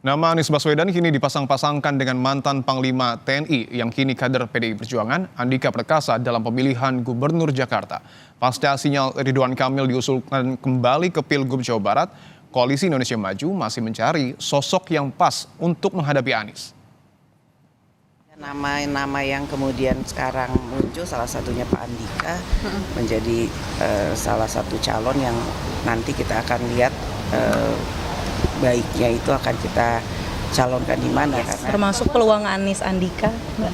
Nama Anies Baswedan kini dipasang-pasangkan dengan mantan Panglima TNI yang kini kader PDI Perjuangan, Andika Perkasa dalam pemilihan Gubernur Jakarta. Pasca sinyal Ridwan Kamil diusulkan kembali ke Pilgub Jawa Barat, Koalisi Indonesia Maju masih mencari sosok yang pas untuk menghadapi Anies. Nama-nama yang kemudian sekarang muncul, salah satunya Pak Andika menjadi salah satu calon yang nanti kita akan lihat baiknya itu akan kita calonkan di mana, karena termasuk peluang Anies Andika, Mbak.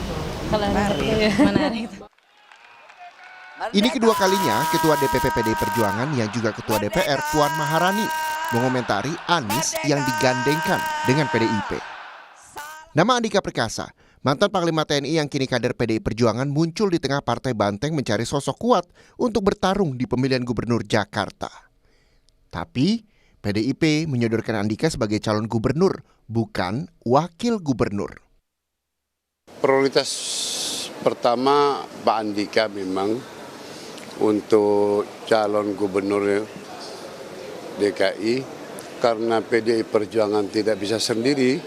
Menarik. Ini kedua kalinya Ketua DPP PDI Perjuangan yang juga Ketua DPR Puan Maharani mengomentari Anies yang digandengkan dengan PDIP. Nama Andika Perkasa, mantan Panglima TNI yang kini kader PDI Perjuangan, muncul di tengah Partai Banteng mencari sosok kuat untuk bertarung di pemilihan Gubernur Jakarta. Tapi PDIP menyodorkan Andika sebagai calon gubernur, bukan wakil gubernur. Prioritas pertama Pak Andika memang untuk calon gubernur DKI, karena PDI Perjuangan tidak bisa sendiri,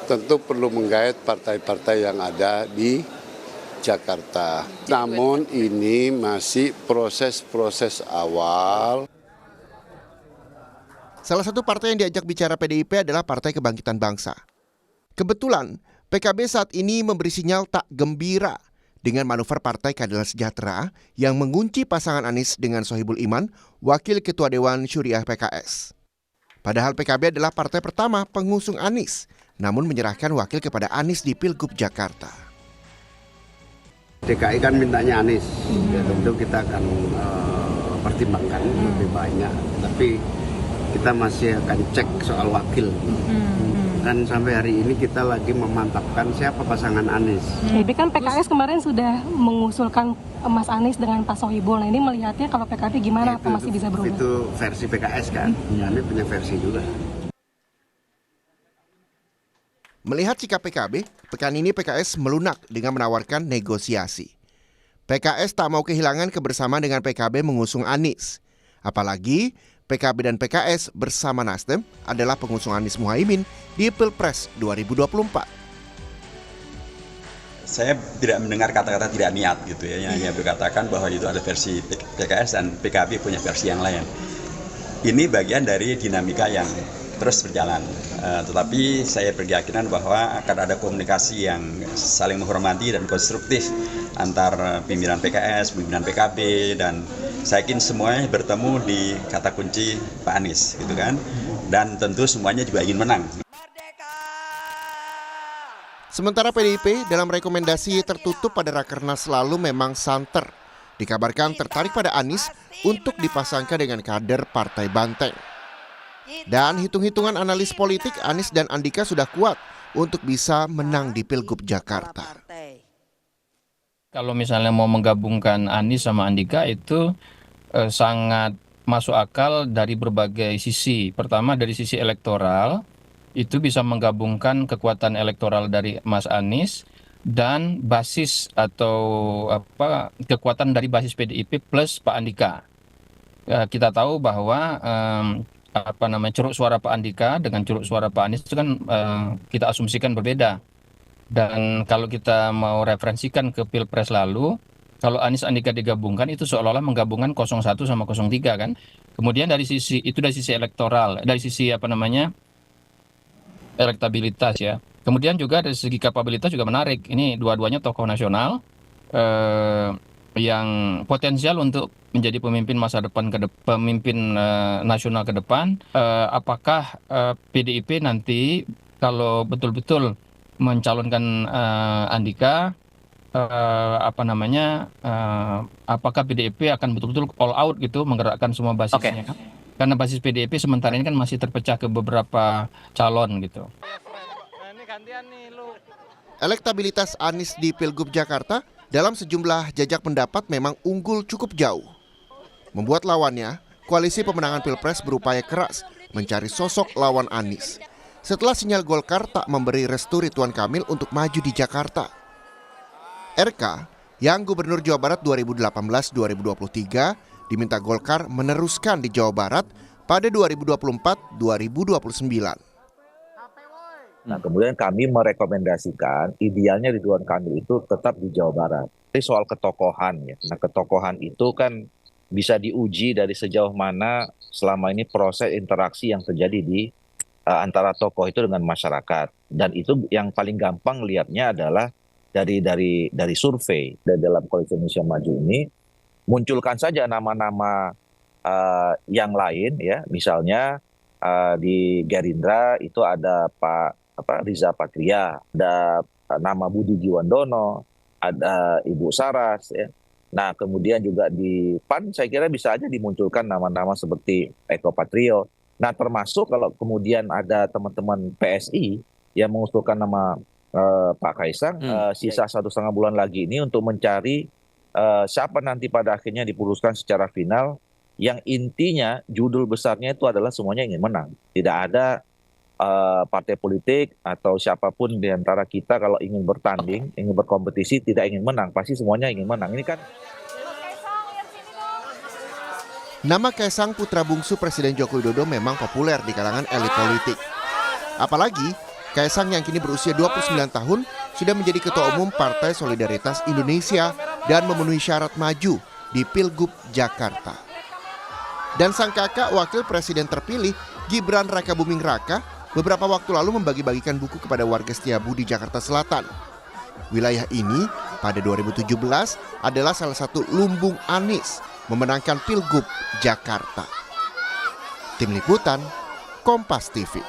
tentu perlu menggait partai-partai yang ada di Jakarta. Namun ini masih proses awal. Salah satu partai yang diajak bicara PDIP adalah Partai Kebangkitan Bangsa. Kebetulan, PKB saat ini memberi sinyal tak gembira dengan manuver Partai Keadilan Sejahtera yang mengunci pasangan Anies dengan Sohibul Iman, Wakil Ketua Dewan Syuriah PKS. Padahal PKB adalah partai pertama pengusung Anies, namun menyerahkan wakil kepada Anies di Pilgub Jakarta. DKI kan mintanya Anies, ya, tentu kita akan pertimbangkan lebih banyak, tapi kita masih akan cek soal wakil. Dan sampai hari ini kita lagi memantapkan siapa pasangan Anies. Tapi kan PKS kemarin sudah mengusulkan Mas Anies dengan Pak Sohibul. Nah ini melihatnya kalau PKB gimana, apa masih bisa berubah? Itu versi PKS kan, kami punya versi juga. Melihat sikap PKB, pekan ini PKS melunak dengan menawarkan negosiasi. PKS tak mau kehilangan kebersamaan dengan PKB mengusung Anies. Apalagi PKB dan PKS bersama Nasdem adalah pengusung Anies Muhaimin di Pilpres 2024. Saya tidak mendengar kata-kata tidak niat gitu ya, yang berkatakan bahwa itu ada versi PKS dan PKB punya versi yang lain. Ini bagian dari dinamika yang terus berjalan. Tetapi saya berkeyakinan bahwa akan ada komunikasi yang saling menghormati dan konstruktif antar pimpinan PKS, pimpinan PKB, dan saya yakin semuanya bertemu di kata kunci Pak Anies, gitu kan. Dan tentu semuanya juga ingin menang. Sementara PDIP dalam rekomendasi tertutup pada Rakernas lalu memang santer. Dikabarkan tertarik pada Anies untuk dipasangkan dengan kader Partai Banteng. Dan hitung-hitungan analis politik, Anies dan Andika sudah kuat untuk bisa menang di Pilgub Jakarta. Kalau misalnya mau menggabungkan Anies sama Andika itu sangat masuk akal dari berbagai sisi. Pertama dari sisi elektoral, itu bisa menggabungkan kekuatan elektoral dari Mas Anies dan basis atau kekuatan dari basis PDIP plus Pak Andika. Kita tahu bahwa ceruk suara Pak Andika dengan curug suara Pak Anies itu kan kita asumsikan berbeda. Dan kalau kita mau referensikan ke Pilpres lalu, kalau Anies Andika digabungkan itu seolah-olah menggabungkan 01 sama 03 kan. Kemudian dari sisi elektoral, dari sisi elektabilitas ya. Kemudian juga dari segi kapabilitas juga menarik. Ini dua-duanya tokoh nasional yang potensial untuk menjadi pemimpin masa depan pemimpin nasional ke depan. Apakah PDIP nanti kalau betul-betul mencalonkan Andika, apakah PDIP akan betul-betul all out gitu menggerakkan semua basisnya? Okay. Karena basis PDIP sementara ini kan masih terpecah ke beberapa calon gitu. Elektabilitas Anies di Pilgub Jakarta dalam sejumlah jajak pendapat memang unggul cukup jauh. Membuat lawannya, Koalisi Pemenangan Pilpres berupaya keras mencari sosok lawan Anies. Setelah sinyal Golkar tak memberi restu Ridwan Kamil untuk maju di Jakarta. RK yang Gubernur Jawa Barat 2018-2023 diminta Golkar meneruskan di Jawa Barat pada 2024-2029. Nah, kemudian kami merekomendasikan idealnya Ridwan Kamil itu tetap di Jawa Barat. Ini soal ketokohan ya. Nah, ketokohan itu kan bisa diuji dari sejauh mana selama ini proses interaksi yang terjadi di antara tokoh itu dengan masyarakat. Dan itu yang paling gampang lihatnya adalah dari survei. Dan dalam Koalisi Indonesia Maju ini munculkan saja nama-nama yang lain ya. Misalnya di Gerindra itu ada Pak Riza Patria, ada nama Budi Jiwandono, ada Ibu Saras ya. Nah, kemudian juga di PAN saya kira bisa aja dimunculkan nama-nama seperti Eko Patrio. Nah, termasuk kalau kemudian ada teman-teman PSI yang mengusulkan nama Pak Kaisang, sisa 1,5 bulan lagi ini untuk mencari siapa nanti pada akhirnya diputuskan secara final, yang intinya judul besarnya itu adalah semuanya ingin menang. Tidak ada partai politik atau siapapun di antara kita kalau ingin bertanding, ingin berkompetisi, tidak ingin menang. Pasti semuanya ingin menang. Ini kan Nama Kaisang putra bungsu Presiden Joko Widodo memang populer di kalangan elit politik. Apalagi Kaisang yang kini berusia 29 tahun sudah menjadi Ketua Umum Partai Solidaritas Indonesia dan memenuhi syarat maju di Pilgub Jakarta. Dan sang kakak wakil presiden terpilih, Gibran Rakabuming Raka, beberapa waktu lalu membagi-bagikan buku kepada warga Setiabu di Jakarta Selatan. Wilayah ini pada 2017 adalah salah satu lumbung Anies memenangkan Pilgub Jakarta. Tim Liputan, Kompas TV.